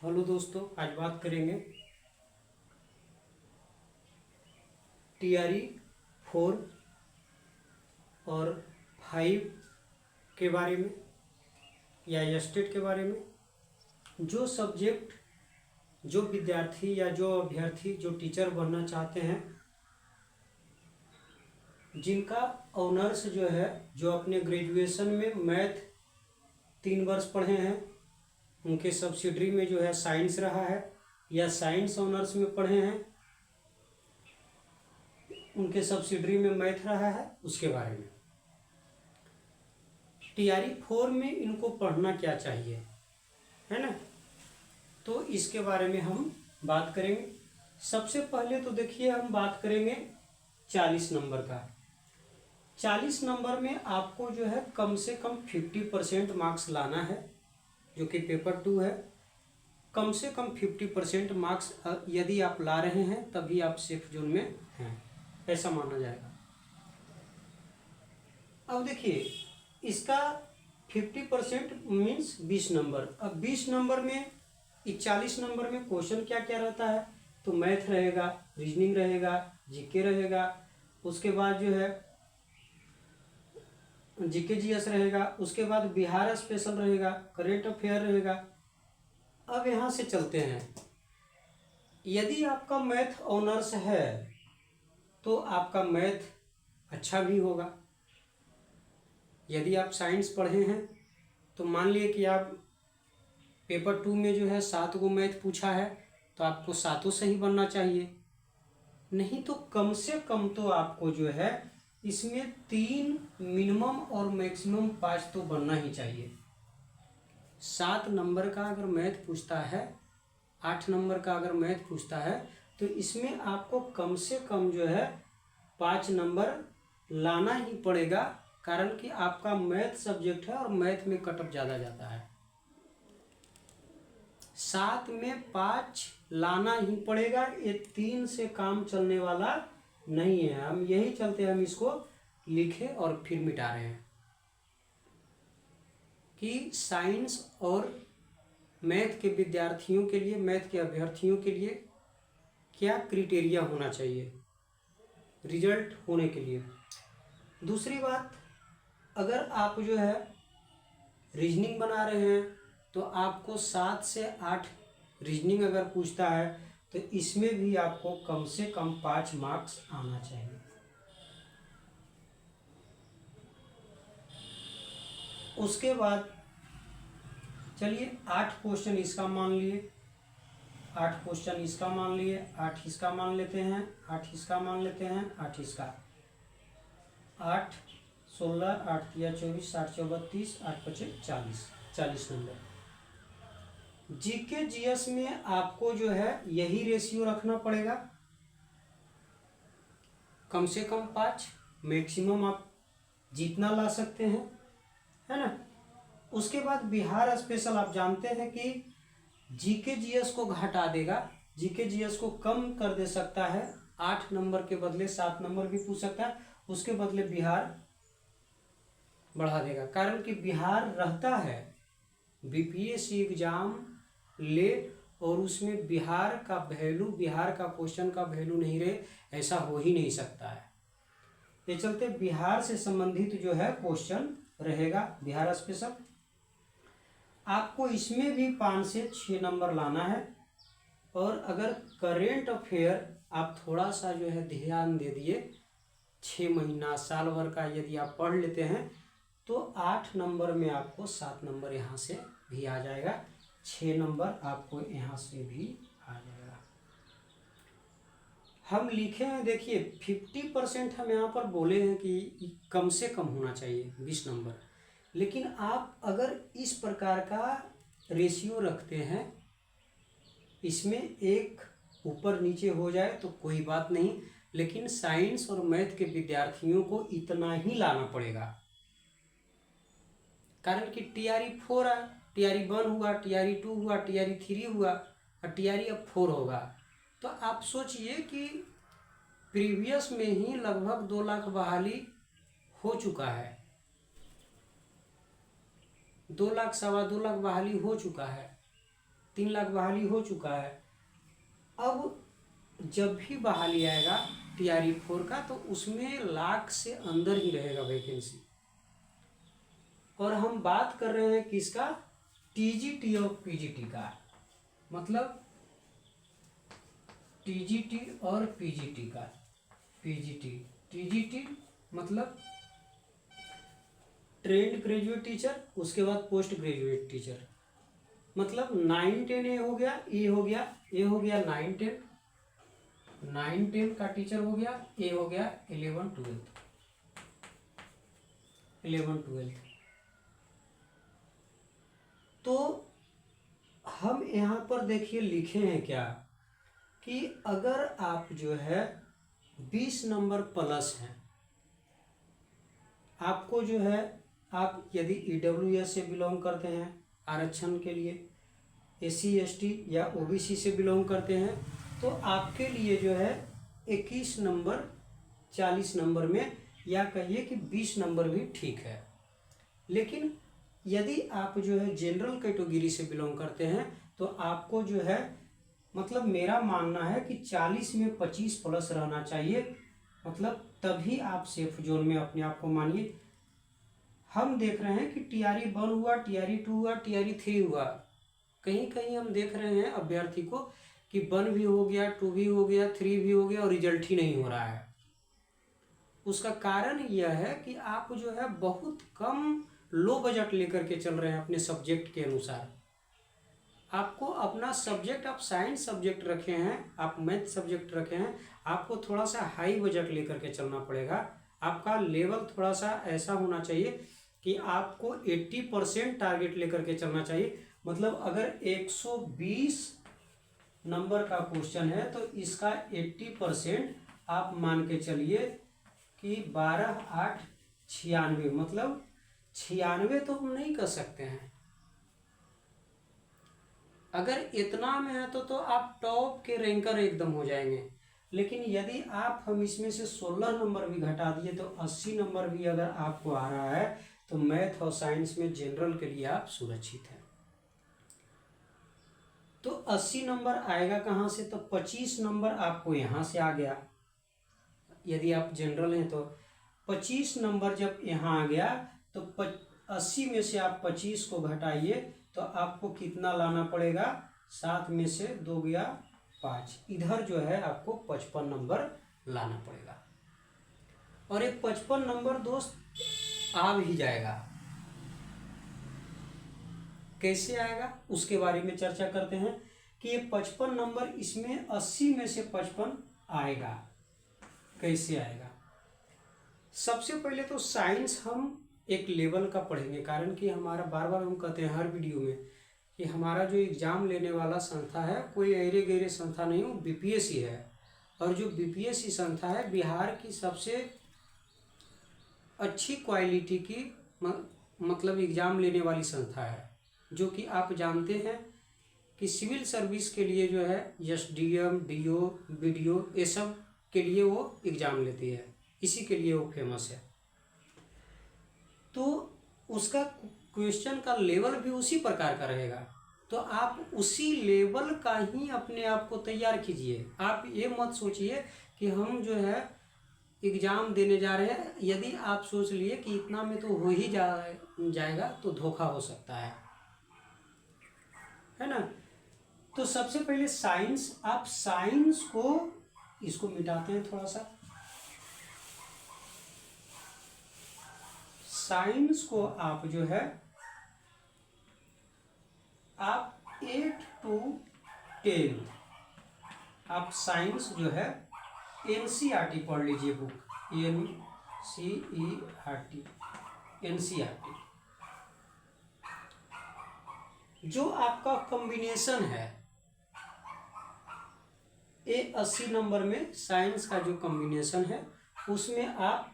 Hello दोस्तों, आज बात करेंगे टीआरई 4 और 5 के बारे में या स्टेट के बारे में। जो सब्जेक्ट, जो विद्यार्थी या जो अभ्यर्थी जो टीचर बनना चाहते हैं, जिनका ऑनर्स जो है, जो अपने ग्रेजुएशन में मैथ 3 वर्ष पढ़े हैं, उनके सब्सिडरी में जो है साइंस रहा है, या साइंस ऑनर्स में पढ़े हैं, उनके सब्सिडरी में मैथ रहा है, उसके बारे में। टीआरई 4 में इनको पढ़ना क्या चाहिए, है ना, तो इसके बारे में हम बात करेंगे। सबसे पहले तो देखिए, हम बात करेंगे 40 नंबर का। 40 नंबर में आपको जो है कम से कम 50% मार्क्स लाना है, जो कि पेपर 2 है। कम से कम 50% मार्क्स यदि आप ला रहे हैं तभी आप सेफ जोन में हैं, ऐसा माना जाएगा। अब देखिए, इसका 50% मीन्स 20 नंबर। अब 20 नंबर में 40 नंबर में क्वेश्चन क्या क्या रहता है, तो मैथ रहेगा, रीजनिंग रहेगा, जीके रहेगा, उसके बाद जो है जीके जीएस रहेगा, उसके बाद बिहार स्पेशल रहेगा, करेंट अफेयर रहेगा। अब यहाँ से चलते हैं, यदि आपका मैथ ऑनर्स है तो आपका मैथ अच्छा भी होगा। यदि आप साइंस पढ़े हैं तो मान लिए कि आप पेपर 2 में जो है 7 गो मैथ पूछा है, तो आपको 7 सही बनना चाहिए। नहीं तो कम से कम तो आपको जो है इसमें 3 मिनिमम और मैक्सिमम 5 तो बनना ही चाहिए। 7 नंबर का अगर मैथ पूछता है, 8 नंबर का अगर मैथ पूछता है, तो इसमें आपको कम से कम जो है 5 नंबर लाना ही पड़ेगा, कारण कि आपका मैथ सब्जेक्ट है और मैथ में कटअप ज़्यादा जाता है। 7 में 5 लाना ही पड़ेगा, ये 3 से काम चलने वाला नहीं है। हम यही चलते हम इसको लिखे और फिर मिटा रहे हैं कि साइंस और मैथ के विद्यार्थियों के लिए, मैथ के अभ्यर्थियों के लिए क्या क्राइटेरिया होना चाहिए रिजल्ट होने के लिए। दूसरी बात, अगर आप जो है रीजनिंग बना रहे हैं तो आपको 7 से 8 रीजनिंग अगर पूछता है तो इसमें भी आपको कम से कम 5 मार्क्स आना चाहिए। उसके बाद चलिए 8 क्वेश्चन इसका मान लिए, 8 क्वेश्चन इसका मान लिए, 8 इसका मान लेते हैं, 8 इसका मान लेते हैं, 8 इसका, 8 16 8 3 24 8 4 32 8 5 40, 40 नंबर। जीके जीएस में आपको जो है यही रेशियो रखना पड़ेगा, कम से कम 5, मैक्सिमम आप जितना ला सकते हैं, है ना। उसके बाद बिहार स्पेशल आप जानते हैं कि जीके जीएस को घटा देगा, जीके जीएस को कम कर दे सकता है। 8 नंबर के बदले 7 नंबर भी पूछ सकता है, उसके बदले बिहार बढ़ा देगा, कारण कि बिहार रहता है बीपीएससी एग्जाम ले, और उसमें बिहार का वैल्यू, बिहार का क्वेश्चन का वैल्यू नहीं रहे, ऐसा हो ही नहीं सकता है। ये चलते बिहार से संबंधित जो है क्वेश्चन रहेगा बिहार स्पेशल। आपको इसमें भी 5 से 6 नंबर लाना है। और अगर करेंट अफेयर आप थोड़ा सा जो है ध्यान दे दिए, 6 महीना साल भर का यदि आप पढ़ लेते हैं तो 8 नंबर में आपको 7 नंबर यहाँ से भी आ जाएगा, 6 नंबर आपको यहाँ से भी आ जाएगा। हम लिखे हैं, देखिए 50% हम यहाँ पर बोले हैं कि कम से कम होना चाहिए 20 नंबर, लेकिन आप अगर इस प्रकार का रेशियो रखते हैं, इसमें एक ऊपर नीचे हो जाए तो कोई बात नहीं, लेकिन साइंस और मैथ के विद्यार्थियों को इतना ही लाना पड़ेगा, कारण कि टीआरई 4 है, टीआरई 1 हुआ, टीआरई 2 हुआ, टीआरई 3 हुआ और टीआरई अब 4 होगा। तो आप सोचिए कि प्रीवियस में ही लगभग 2 लाख बहाली हो चुका है, 2 लाख 2.25 लाख बहाली हो चुका है। 3 लाख बहाली हो चुका है। अब जब भी बहाली आएगा TRE-4 का तो उसमें लाख से अंदर ही रहेगा वैकेंसी। और हम बात कर रहे हैं किसका, TGT और PGT का, मतलब TGT और PGT का। TGT मतलब ट्रेंड ग्रेजुएट टीचर, उसके बाद पोस्ट ग्रेजुएट टीचर, मतलब 9-10 ए हो गया, ए हो गया, ए हो गया 9-10 का टीचर हो गया, ए हो गया 11-12। तो हम यहाँ पर देखिए लिखे हैं क्या कि अगर आप जो है 20 नंबर प्लस हैं, आपको जो है, आप यदि EWS से बिलोंग करते हैं आरक्षण के लिए, SC ST या OBC से बिलोंग करते हैं, तो आपके लिए जो है 21 नंबर 40 नंबर में, या कहिए कि 20 नंबर भी ठीक है। लेकिन यदि आप जो है जनरल कैटेगरी से बिलोंग करते हैं तो आपको जो है, मतलब मेरा मानना है कि 40 में 25 प्लस रहना चाहिए, मतलब तभी आप सेफ जोन में अपने आप को मानिए। हम देख रहे हैं कि TRE-1 हुआ, TRE-2 हुआ, TRE-3 हुआ, कहीं कहीं हम देख रहे हैं अभ्यर्थी को कि 1 भी हो गया, 2 भी हो गया, 3 भी हो गया और रिजल्ट ही नहीं हो रहा है। उसका कारण यह है कि आप जो है बहुत कम लो बजट लेकर के चल रहे हैं अपने सब्जेक्ट के अनुसार। आपको अपना सब्जेक्ट, आप साइंस सब्जेक्ट रखे हैं, आप मैथ सब्जेक्ट रखे हैं, आपको थोड़ा सा हाई बजट लेकर के चलना पड़ेगा। आपका लेवल थोड़ा सा ऐसा होना चाहिए कि आपको 80% टारगेट लेकर के चलना चाहिए। मतलब अगर 120 नंबर का क्वेश्चन है तो इसका 80% आप मान के चलिए कि 12-8-96, मतलब 96 तो हम नहीं कर सकते हैं। अगर इतना में है तो आप टॉप के रैंकर एकदम हो जाएंगे। लेकिन यदि आप हम इसमें से 16 नंबर भी घटा दिए तो 80 नंबर भी अगर आपको आ रहा है तो मैथ और साइंस में जनरल के लिए आप सुरक्षित हैं। तो 80 नंबर आएगा कहाँ से, तो 25 नंबर आपको यहाँ से आ गया। यदि आप जनरल हैं तो 25 नंबर जब यहाँ आ गया तो 80 में से आप 25 को घटाइए तो आपको कितना लाना पड़ेगा, 7 में से 2 गया 5, इधर जो है आपको 55 नंबर लाना पड़ेगा। और ये 55 नंबर दोस्त आ भी जाएगा। कैसे आएगा उसके बारे में चर्चा करते हैं कि ये 55 नंबर, इसमें 80 में से 55 आएगा। कैसे आएगा? सबसे पहले तो साइंस हम एक लेवल का पढ़ेंगे, कारण कि हमारा बार बार हम कहते हैं हर वीडियो में कि हमारा जो एग्ज़ाम लेने वाला संस्था है कोई ऐरे गैरे संस्था नहीं, वो BPSC है। और जो BPSC संस्था है बिहार की सबसे अच्छी क्वालिटी की मतलब एग्ज़ाम लेने वाली संस्था है। जो कि आप जानते हैं कि सिविल सर्विस के लिए जो है SDM, DO, BDO ये सब के लिए वो एग्ज़ाम लेती है, इसी के लिए वो फेमस है। तो उसका क्वेश्चन का लेवल भी उसी प्रकार का रहेगा, तो आप उसी लेवल का ही अपने आप को तैयार कीजिए। आप ये मत सोचिए कि हम जो है एग्ज़ाम देने जा रहे हैं। यदि आप सोच लिए कि इतना में तो हो ही जाएगा तो धोखा हो सकता है ना। तो सबसे पहले साइंस, आप साइंस को, इसको मिटाते हैं थोड़ा सा, साइंस को आप जो है आप 8 to 10 आप साइंस जो है NCERT पढ़ लीजिए, बुक NCERT। जो आपका कॉम्बिनेशन है ये 80 नंबर में साइंस का जो कॉम्बिनेशन है उसमें आप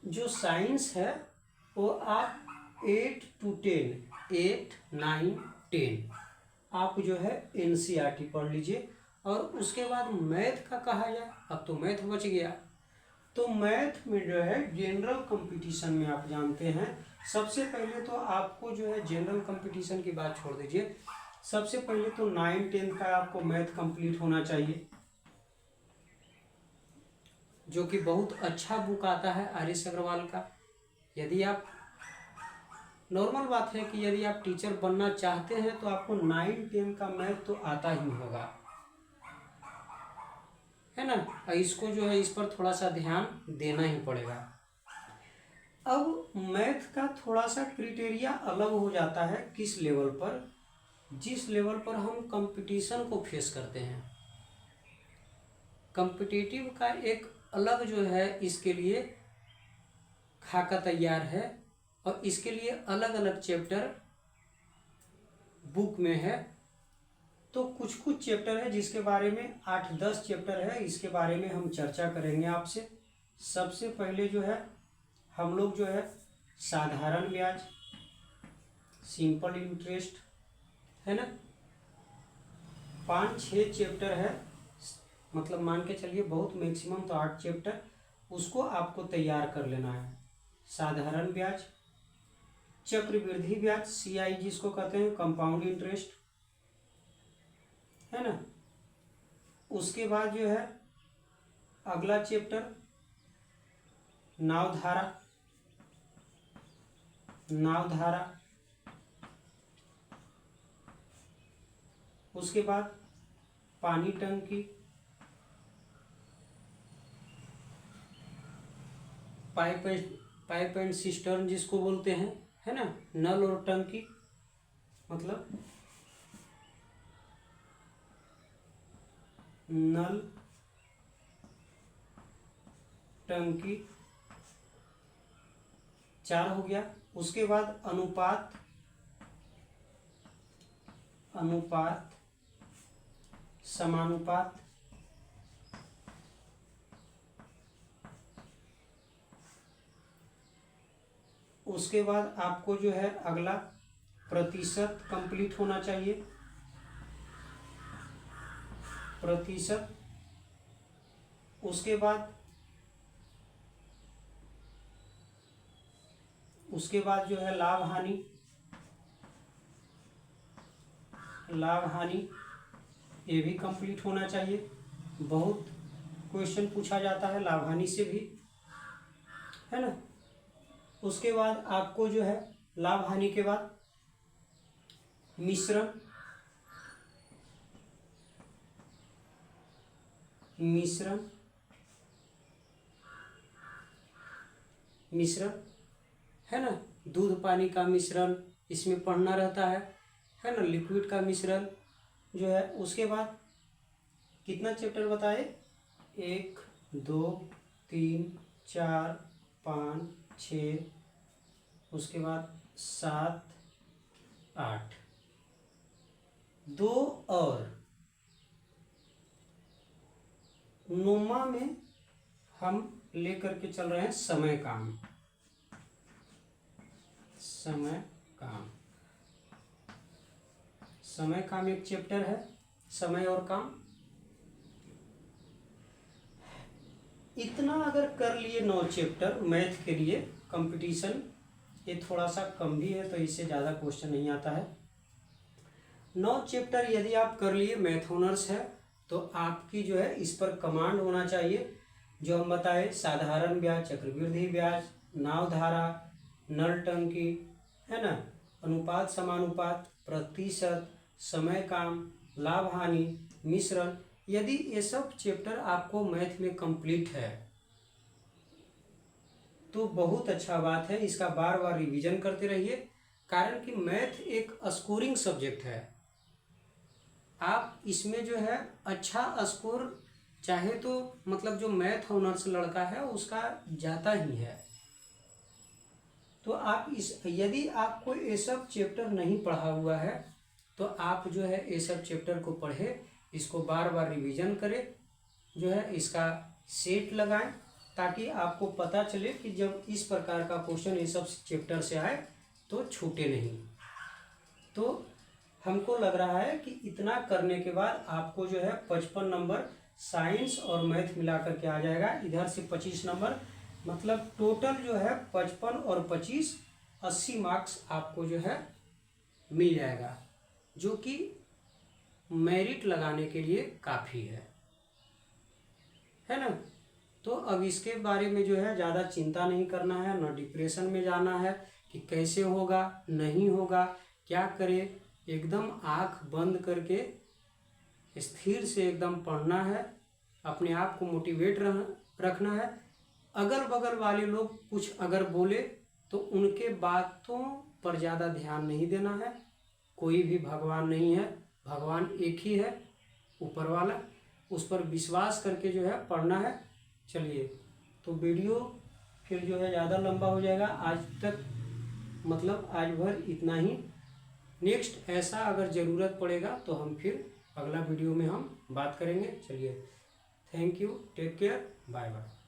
जो साइंस है वो आप 8 to 10 8, 9, 10 आप जो है NCERT पढ़ लीजिए। और उसके बाद मैथ का कहा जाए, अब तो मैथ बच गया। तो मैथ में जो है जनरल कंपटीशन में आप जानते हैं, सबसे पहले तो आपको जो है जनरल कंपटीशन की बात छोड़ दीजिए, सबसे पहले तो 9-10 का आपको मैथ कंप्लीट होना चाहिए, जो कि बहुत अच्छा बुक आता है आर एस अग्रवाल का। यदि आप, नॉर्मल बात है कि यदि आप टीचर बनना चाहते हैं तो आपको 9-10 का मैथ तो आता ही होगा, है ना। इसको जो है, इस पर थोड़ा सा ध्यान देना ही पड़ेगा। अब मैथ का थोड़ा सा क्राइटेरिया अलग हो जाता है, किस लेवल पर, जिस लेवल पर हम कंपटीशन को फेस करते हैं। कॉम्पिटिटिव का एक अलग जो है इसके लिए खाका तैयार है, और इसके लिए अलग अलग चैप्टर बुक में है। तो कुछ कुछ चैप्टर है जिसके बारे में 8-10 चैप्टर है, इसके बारे में हम चर्चा करेंगे आपसे। सबसे पहले जो है हम लोग जो है साधारण ब्याज, सिंपल इंटरेस्ट, है ना, 5-6 चैप्टर है, मतलब मान के चलिए बहुत मैक्सिमम तो 8 चैप्टर, उसको आपको तैयार कर लेना है। साधारण ब्याज, चक्रवृद्धि ब्याज, CI जिसको कहते हैं, कंपाउंड इंटरेस्ट, है ना। उसके बाद जो है अगला चैप्टर नावधारा, नावधारा। उसके बाद पानी टंकी, पाइप एंड सिस्टर्न जिसको बोलते हैं, है ना, नल और टंकी, मतलब नल, टंकी, 4 हो गया। उसके बाद अनुपात, अनुपात, समानुपात, उसके बाद आपको जो है अगला प्रतिशत कंप्लीट होना चाहिए, प्रतिशत। उसके बाद जो है लाभ हानि, लाभ हानि ये भी कंप्लीट होना चाहिए। बहुत क्वेश्चन पूछा जाता है लाभ हानि से भी, है ना। उसके बाद आपको जो है लाभ हानि के बाद मिश्रण, मिश्रण, मिश्रण, है ना, दूध पानी का मिश्रण इसमें पढ़ना रहता है ना, लिक्विड का मिश्रण जो है। उसके बाद कितना चैप्टर बताए, 1 2 3 4 5 6, उसके बाद 7 8, 2 और 9वां में हम लेकर के चल रहे हैं समय काम, समय काम। समय काम एक चैप्टर है, समय और काम। इतना अगर कर लिए 9 चैप्टर मैथ के लिए, कंपटीशन ये थोड़ा सा कम भी है तो इससे ज़्यादा क्वेश्चन नहीं आता है। 9 चैप्टर यदि आप कर लिए, मैथ ऑनर्स है, तो आपकी जो है इस पर कमांड होना चाहिए, जो हम बताए साधारण ब्याज, चक्रवृद्धि ब्याज, नावधारा, नल टंकी, है ना, अनुपात समानुपात, प्रतिशत, समय काम, लाभ हानि, मिश्रण। यदि ये सब चैप्टर आपको मैथ में कंप्लीट है तो बहुत अच्छा बात है, इसका बार बार रिवीजन करते रहिए, कारण कि मैथ एक स्कोरिंग सब्जेक्ट है। आप इसमें जो है अच्छा स्कोर चाहे तो मतलब जो मैथ ऑनर्स लड़का है उसका जाता ही है। तो आप यदि आपको ये सब चैप्टर नहीं पढ़ा हुआ है तो आप जो है ये सब चैप्टर को पढ़े, इसको बार बार रिवीजन करें, जो है इसका सेट लगाएं, ताकि आपको पता चले कि जब इस प्रकार का क्वेश्चन ये सब चैप्टर से आए तो छूटे नहीं। तो हमको लग रहा है कि इतना करने के बाद आपको जो है 55 नंबर साइंस और मैथ मिला करके आ जाएगा, इधर से 25 नंबर, मतलब टोटल जो है 55 और 25 80 मार्क्स आपको जो है मिल जाएगा। जो कि मेरिट लगाने के लिए काफ़ी है ना। तो अब इसके बारे में जो है ज़्यादा चिंता नहीं करना है, ना डिप्रेशन में जाना है कि कैसे होगा नहीं होगा क्या करे। एकदम आँख बंद करके स्थिर से एकदम पढ़ना है, अपने आप को मोटिवेट रखना है। अगल बगल वाले लोग कुछ अगर बोले तो उनके बातों पर ज़्यादा ध्यान नहीं देना है। कोई भी भगवान नहीं है, भगवान एक ही है, ऊपर वाला, उस पर विश्वास करके जो है पढ़ना है। चलिए, तो वीडियो फिर जो है ज़्यादा लंबा हो जाएगा। आज तक मतलब आज भर इतना ही। नेक्स्ट ऐसा अगर ज़रूरत पड़ेगा तो हम फिर अगला वीडियो में हम बात करेंगे। चलिए, thank you, take care, bye bye.